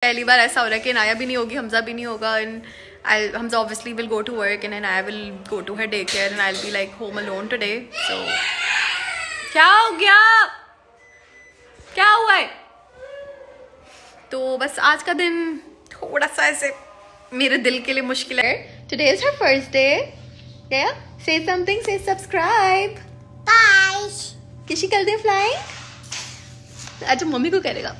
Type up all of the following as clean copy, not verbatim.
पहली बार ऐसा हो रहा है कि नाया भी नहीं होगी, हमजा भी नहीं होगा, and Hamza obviously will go to work and then I will go to her daycare and I'll be like home alone today. So क्या हो गया, क्या हुआ है? तो बस आज का दिन थोड़ा सा ऐसे मेरे दिल के लिए मुश्किल है. Today is her first day. Yeah, say something, say subscribe. Bye. किसी कर दे flying. अच्छा मम्मी को करेगा.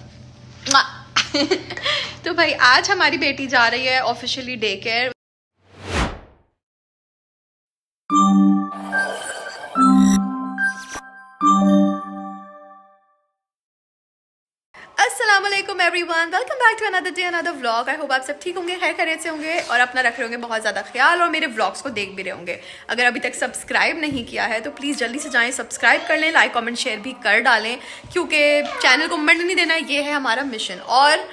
तो भाई आज हमारी बेटी जा रही है ऑफिशियली डे केयर. अस्सलाम वालेकुम everyone, welcome back to another day another vlog. I hope आप सब ठीक होंगे, खैर खैरियत से होंगे और अपना रख रहे होंगे बहुत ज़्यादा ख्याल और मेरे व्लॉग्स को देख भी रहे होंगे. अगर अभी तक सब्सक्राइब नहीं किया है तो प्लीज़ जल्दी से जाएं, सब्सक्राइब कर लें, लाइक कमेंट शेयर भी कर डालें क्योंकि चैनल को मंड नहीं देना, ये है हमारा मिशन. और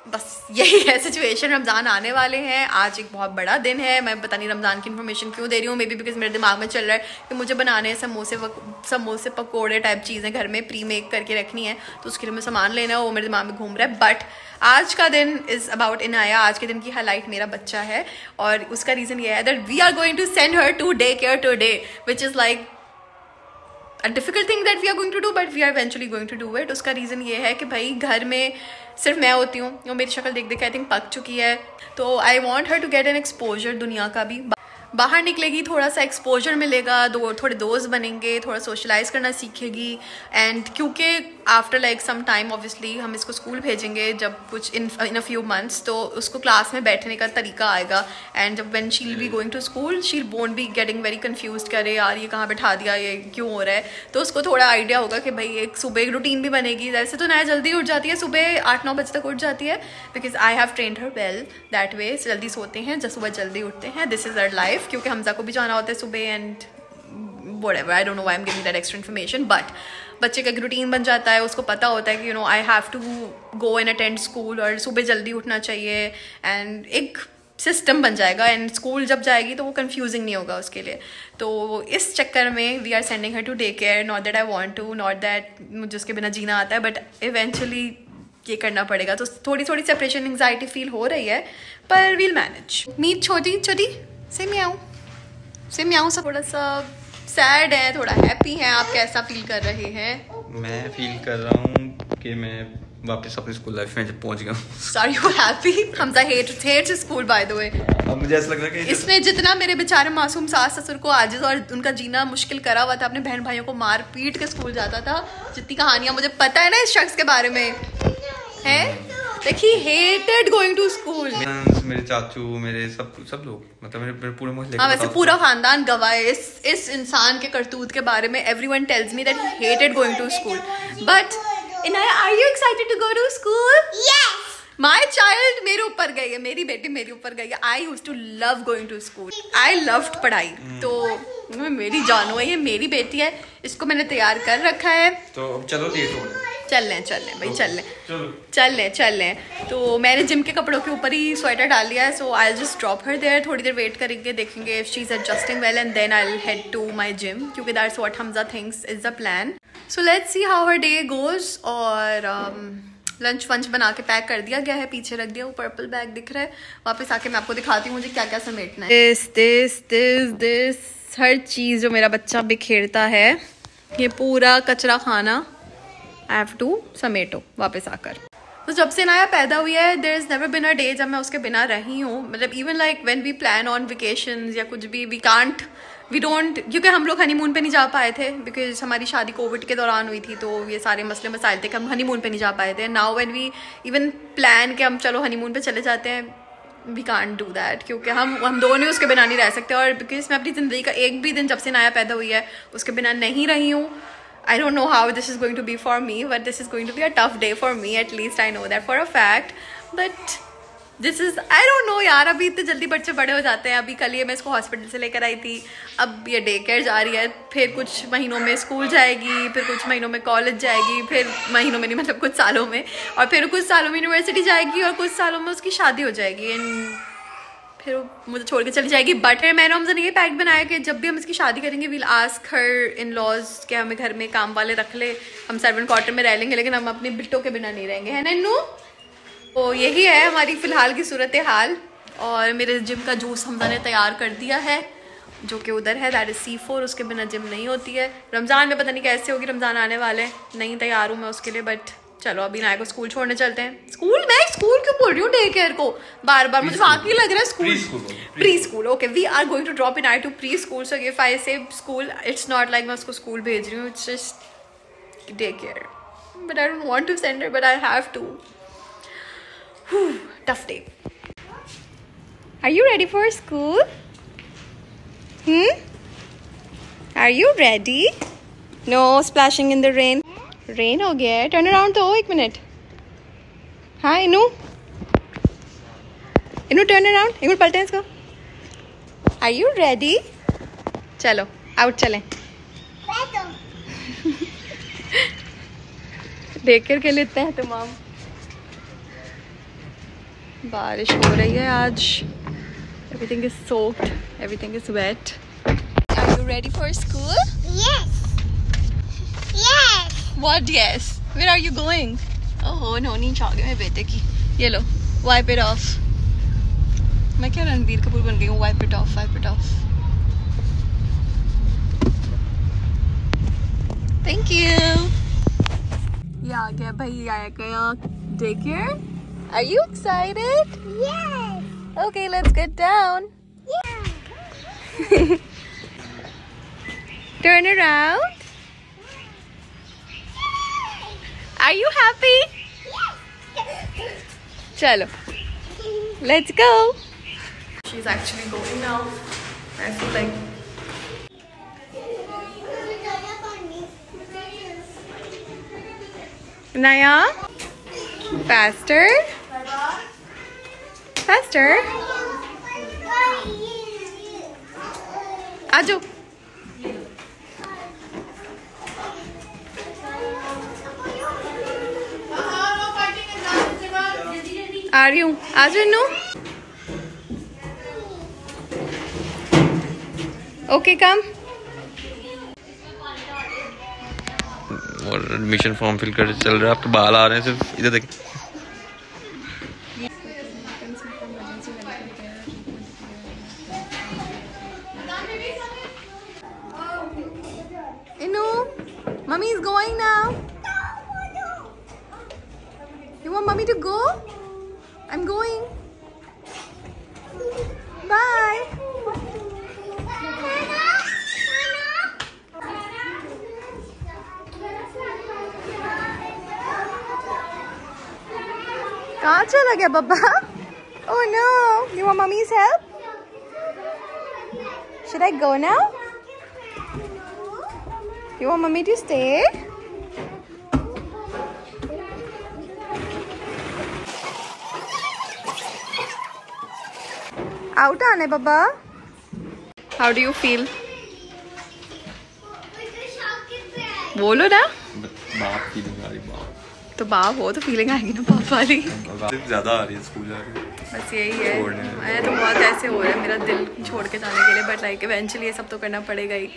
बस यही है सिचुएशन. रमज़ान आने वाले हैं, आज एक बहुत बड़ा दिन है. मैं पता नहीं रमज़ान की इन्फॉर्मेशन क्यों दे रही हूँ, मे बी बिकॉज मेरे दिमाग में चल रहा है कि मुझे बनाने समोसे पकोड़े टाइप चीज़ें घर में प्री मेक करके रखनी है, तो उसके लिए मैं सामान लेना है, वो मेरे दिमाग में घूम रहा है. बट आज का दिन इज़ अबाउट इनाया. आज के दिन की हाईलाइट मेरा बच्चा है और उसका रीज़न ये है that we are going to send her to day care today, which is like a difficult thing that we are going to do but we are eventually going to do it. उसका reason ये है कि भाई घर में सिर्फ मैं होती हूँ और मेरी शक्ल देख देख आई थिंक पक चुकी है, तो I want her to get an exposure. दुनिया का भी बाहर निकलेगी, थोड़ा सा एक्सपोजर मिलेगा, थोड़े दोस्त बनेंगे, थोड़ा सोशलाइज करना सीखेगी. एंड क्योंकि after like some time obviously हम इसको स्कूल भेजेंगे जब कुछ इन अ फ्यू मंथ्स, तो उसको क्लास में बैठने का तरीका आएगा. एंड जब when she will be going to school she won't be getting very confuse, करे यार ये कहाँ बैठा दिया, ये क्यों हो रहा है. तो उसको थोड़ा आइडिया होगा कि भाई एक सुबह एक रूटीन भी बनेगी. वैसे तो नया जल्दी उठ जाती है, सुबह 8-9 बजे तक उठ जाती है because I have trained her well that way. जल्दी सोते हैं, जब सुबह जल्दी उठते हैं. दिस इज़ आवर लाइफ क्योंकि हमजा को भी जाना होता है सुबह and whatever, I don't know why I'm giving that extra information, but बच्चे का एक रूटीन बन जाता है, उसको पता होता है कि you know I have to go and attend school और सुबह जल्दी उठना चाहिए एंड एक सिस्टम बन जाएगा. एंड स्कूल जब जाएगी तो वो कंफ्यूजिंग नहीं होगा उसके लिए. तो इस चक्कर में we are sending her to day care. Not that I want to, not that मुझे उसके बिना जीना आता है, बट इवेंचुअली ये करना पड़ेगा. तो थोड़ी थोड़ी सेपरेशन एंग्जाइटी फील हो रही है पर वील मैनेज. मीट छोटी छोटी से म्याऊं सब थोड़ा सा सैड है, थोड़ा हैप्पी है. आप कैसा फील कर रहे हैं? मैं फील कर रहा हूँ कि मैं वापस अपनी स्कूल लाइफ में जब पहुँच गया हूँ. Sorry you happy? Hamza hates school by the way. अब मुझे ऐसा लग रहा है कि इसने जितना मेरे बेचारे मासूम सास ससुर को आजिज और उनका जीना मुश्किल करा हुआ था, अपने बहन भाइयों को मार पीट के स्कूल जाता था, जितनी कहानियां मुझे पता है ना इस शख्स के बारे में है. देखिए hated going to school. मेरे चाचू, मेरे सब लोग, मतलब मेरे पूरे मोहल्ले. हाँ वैसे पूरा खानदान गवाह है इस इंसान के करतूत के बारे में. Everyone tells me that he hated going to school. But Inaya, are you excited to go to school? Yes. My child मेरे ऊपर गई है, मेरी बेटी मेरे ऊपर गई है. I used to love going to school. I loved पढ़ाई. तो मेरी जानू है, ये मेरी बेटी है, इसको मैंने तैयार कर रखा है. तो चलो लेट हो गए. चल लें भाई, चल लें. तो मैंने जिम के कपड़ों के ऊपर ही स्वेटर डाल लिया है, so I will just drop her there. थोड़ी देर वेट करेंगे, देखेंगे if she is adjusting well and then I will head to my gym क्योंकि that's what Hamza thinks is the plan. So let's see how her day goes. और lunch वंच बना के pack कर दिया गया है, पीछे रख दिया. वो पर्पल बैग दिख रहा है. वापस आके मैं आपको दिखाती हूँ मुझे क्या क्या समेटना है. दिस हर चीज़ जो मेरा बच्चा बिखेरता है, ये पूरा कचरा खाना आई हैव टू समेटो वापस आकर. तो जब से नाया पैदा हुई है there is never been a day जब मैं उसके बिना रही हूँ. मतलब even like when we plan on vacations या कुछ भी, वी डोंट, क्योंकि हम लोग हनीमून पे नहीं जा पाए थे बिकॉज हमारी शादी कोविड के दौरान हुई थी, तो ये सारे मसले मसाइल थे कि हम हनीमून पे नहीं जा पाए थे. Now when we even plan कि हम चलो हनीमून पे चले जाते हैं, वी कांट डू दैट क्योंकि हम दोनों उसके बिना नहीं रह सकते. और बिकॉज मैं अपनी ज़िंदगी का एक भी दिन जब से नाया पैदा हुई है उसके बिना नहीं रही हूँ. I don't know how this is going to be for me, but this is going to be a tough day for me. At least I know that for a fact. But this is, I don't know यार, अभी इतने जल्दी बच्चे बड़े हो जाते हैं. अभी कल ये मैं इसको हॉस्पिटल से लेकर आई थी, अब ये डे केयर जा रही है, फिर कुछ महीनों में स्कूल जाएगी, फिर कुछ महीनों में कॉलेज जाएगी, फिर महीनों में नहीं मतलब कुछ सालों में, और फिर कुछ सालों में यूनिवर्सिटी जाएगी और कुछ सालों में उसकी शादी हो जाएगी एंड फिर मुझे छोड़ के चली जाएगी. बट मैंने हमसे ये पैक्ट बनाया कि जब भी हम इसकी शादी करेंगे we'll ask her in laws के हमें घर में काम वाले रख ले, हम सर्वेंट क्वार्टर में रह लेंगे लेकिन हम अपने बिट्टो के बिना नहीं रहेंगे, है नन्नू? तो यही है हमारी फ़िलहाल की सूरत हाल। और मेरे जिम का जूस हमजा ने तैयार कर दिया है जो कि उधर है, दैट इज़ C4। उसके बिना जिम नहीं होती है। रमज़ान में पता नहीं कैसे होगी, रमज़ान आने वाले, नहीं तैयार हूँ मैं उसके लिए। बट चलो अभी नाया को स्कूल छोड़ने चलते हैं। स्कूल क्यों बोल रही हूँ डे केयर को बार बार, मुझे वाकई लग रहा है preschool. Okay, we are going to drop Naya to preschool. So if I say school, it's not like मैं उसको स्कूल भेज रही हूँ, it's just day care. But I don't want to send her, but I have to. Tough day. Are you ready for school? Are you ready? No splashing in the rain. Rain हो गया है। Turn around तो 1 minute. हाँ इनू turn around, एक minute पलटे हैं इसको। Are you ready? चलो आउट चलें। देख कर के लेते हैं तमाम। बारिश हो रही है आज। Everything is soaked, everything is wet. Are you ready for school? Yes. Yes. What yes? Where are you going? Oh no, नीचे आ गए मेरे बेटे की। ये लो, wipe it off। मैं क्या रणबीर कपूर बन गई हूँ? Wipe it off, wipe it off। Thank you। ये आ गया भाई, आया गया day care. Are you excited? Yes. Okay, let's get down। Yeah. Turn around। Are you happy? Chalo, let's go। She's actually going now। I feel like Naya, faster, faster। आजो। आ रही हूँ, आ जाओ नू। ओके कम। और एडमिशन फॉर्म फिल कर चल रहा है। आपके बाल आ रहे हैं सिर्फ, इधर देखिए। इनू, mummy is going now. You want mommy to go? I'm going. Bye. कहाँ चला गया बब्बा? Oh no! You want mommy's help? Should I go now? You want mommy to stay? आउट आने बाबा। How do you feel? बोलो ना। बाप feeling आ रही, बाप। तो बाप हो तो फीलिंग आएगी ना बाप वाली। ज्यादा आ रही है स्कूल जाके। बस यही है। मैं तो बहुत ऐसे हो रहा है मेरा दिल छोड़ के जाने के लिए, बट लाइक इवेंचुअली ये सब तो करना पड़ेगा ही।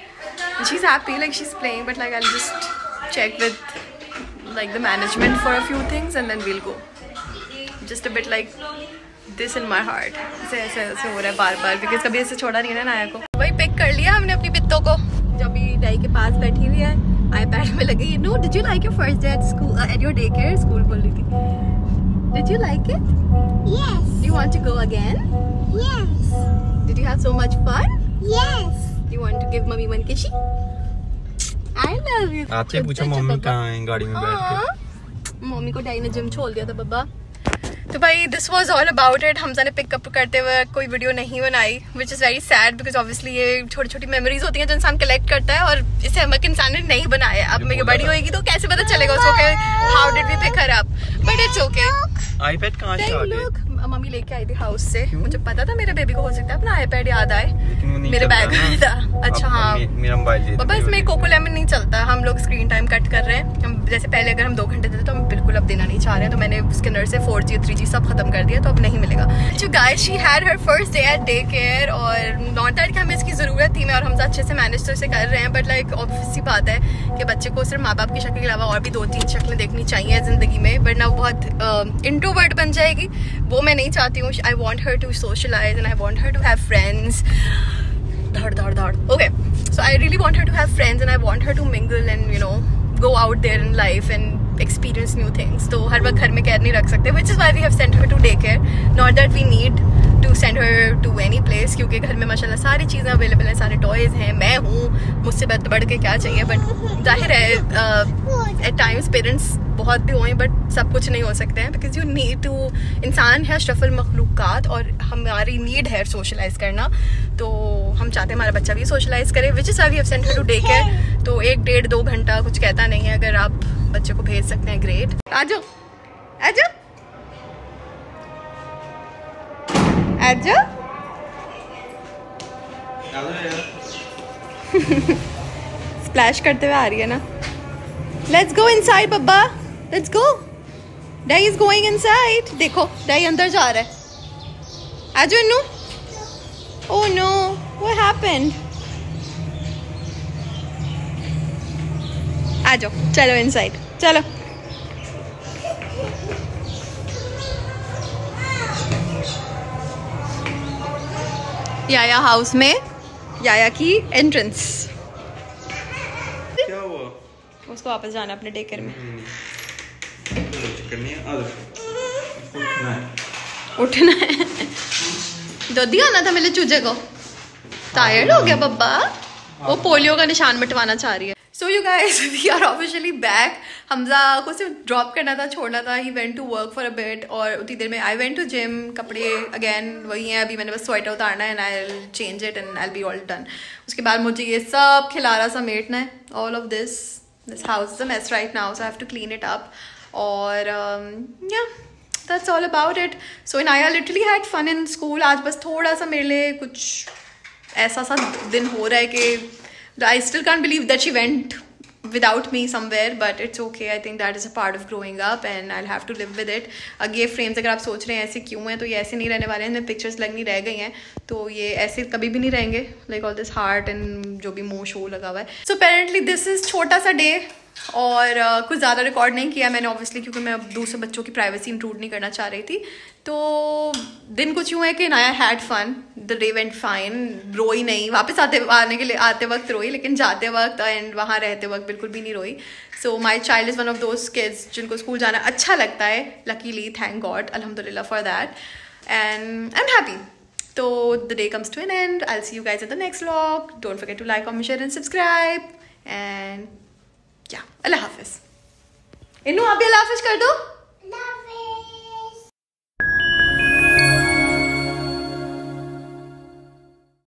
She is happy, like she is playing, but like I will just check with like the management for a few things and then we'll go. Just a bit like this in my heart. ऐसे हो रहा है बार बार, because कभी ऐसे छोड़ा नहीं है ना नाया को। वही पिक कर लिया हमने अपनी पित्तों को, जब भी डाई के पास बैठी हुई है, आईपैड में लगी। No, did you like your first day at school, at your day care? School बोल रही थी। Did you like it? Yes. Do you want to go again? Yes. Did you have so much fun? Yes. You want to give mummy one kissy? I love you। आपसे पूछो mummy कहाँ है गाड़ी में बैठ के। मम्मी को daddy ने जिम छोड़ दिया था बब्बा। तो भाई this was all about it. Hamza ने पिकअप करते हुए कोई वीडियो नहीं बनाई, which is very sad, because obviously ये छोटी छोटी मेमोरीज होती हैं जो इंसान कलेक्ट करता है, और इसे हम इंसान ने नहीं बनाया। अब मेरी बड़ी होगी तो कैसे पता चलेगा उसको कि how did we pick her up, but it's okay. IPad कहाँ से आ गए? मम्मी लेके आई थी हाउस से। मुझे पता था मेरे बेबी को हो सकता है अपना आईपैड याद आए, मेरे बैग में था। अच्छा हाँ, मेरा मोबाइल पापा इसमें कोको लेमन नहीं चलता। हम लोग स्क्रीन टाइम कट कर रहे हैं। हम जैसे पहले अगर हम 2 घंटे देते तो हम बिल्कुल अब देना नहीं चाह रहे हैं। तो मैंने स्किनर से 4G 3G LKG सब खत्म कर दिया, तो अब नहीं मिलेगा। जो guys she had her first day eight day care, और नॉट दैट कि हमें इसकी ज़रूरत थी, मैं और हम अच्छे से मैनेज तो इसे कर रहे हैं, बट लाइक ऑब्वियस सी बात है कि बच्चे को सिर्फ माँ बाप की शक्ल के अलावा और भी 2-3 शक्लें देखनी चाहिए ज़िंदगी में, वरना वो बहुत इंट्रोवर्ट बन जाएगी। वो मैं नहीं चाहती हूँ। I want her to socialise and I want her to have friends. धड़ okay, so I really want her to have friends and I want her to mingle and you know go out there in life and experience new things. तो हर वक्त घर में कैद नहीं रख सकते, which is why we have sent her to daycare. Not that we need to send her to any place, क्योंकि घर में माशाल्लाह सारी चीज़ें अवेलेबल हैं, सारे टॉयज़ हैं, मैं हूँ, मुझसे बढ़ के क्या चाहिए। बट जाहिर है एट टाइम्स पेरेंट्स बहुत भी हुए, बट सब कुछ नहीं हो सकते हैं, बिकॉज यू नीड टू, इंसान है अशरफुल मखलूक़ात और हमारी नीड है सोशलाइज करना। तो हम चाहते हैं हमारा बच्चा भी सोशलाइज करे, which is why we have sent her to day care. तो 1-1.5-2 घंटा कुछ कहता नहीं है, अगर आप बच्चे को भेज सकते हैं ग्रेट। आजो आजो आजो स्प्लैश करते हुए आ रही है ना। लेट्स गो इनसाइड बब्बा, लेट्स गो। डाई इज गोइंग इनसाइड। देखो डाई अंदर जा रहा है। आजो Innu. Oh no, what happened? आ जाओ, चलो इनसाइड, चलो। याया हाउस में याया की एंट्रेंस। क्या हुआ? उसको वापस जाना अपने डे केयर में। उठना है। दूध आना था मेरे चूजे को। टायर्ड हो गया बब्बा। वो पोलियो का निशान मिटवाना चाह रही है। So you guys, we are officially back. Hamza को सिर्फ ड्रॉप करना था, छोड़ना था। He went to work for a bit और उतनी देर में I went to gym. कपड़े again वही हैं, अभी मैंने बस स्वेटर उतारना है and I'll change it and I'll be all done. उसके बाद मुझे ये सब खिलारा समेटना है. All of this house is a mess right now, so I have to clean it up. और yeah, that's all about it. So Inaya literally had fun in school. आज बस थोड़ा सा मेरे लिए कुछ ऐसा सा दिन हो रहा है कि I still can't believe that she went without me somewhere, but it's okay. I think that is a part of growing up and I'll have to live with it. अब ये frames अगर आप सोच रहे हैं ऐसे क्यों हैं, तो ये ऐसे नहीं रहने वाले हैं, इनमें pictures लगनी रह गई हैं, तो ये ऐसे कभी भी नहीं रहेंगे, like all this heart and जो भी मोह शो लगा हुआ है. So apparently this is छोटा सा day और कुछ ज़्यादा रिकॉर्ड नहीं किया मैंने ऑब्वियसली, क्योंकि मैं अब दूसरे बच्चों की प्राइवेसी इंट्रूड नहीं करना चाह रही थी. तो दिन कुछ यूँ है कि Naya had fun, the day went fine, रोई नहीं, वापस आते वक्त रोई, लेकिन जाते वक्त एंड वहाँ रहते वक्त बिल्कुल भी नहीं रोई. So my child is one of those kids जिनको स्कूल जाना अच्छा लगता है. लकीली, थैंक गॉड, अल्हम्दुलिल्लाह for that, and I am happy. तो the day comes to an end. I will see you guys in the next vlog. Don't forget to like, comment, share and subscribe. And अल्लाह हाफिज़. इन्नू आप भी अल्लाह हाफिज़ कर दो.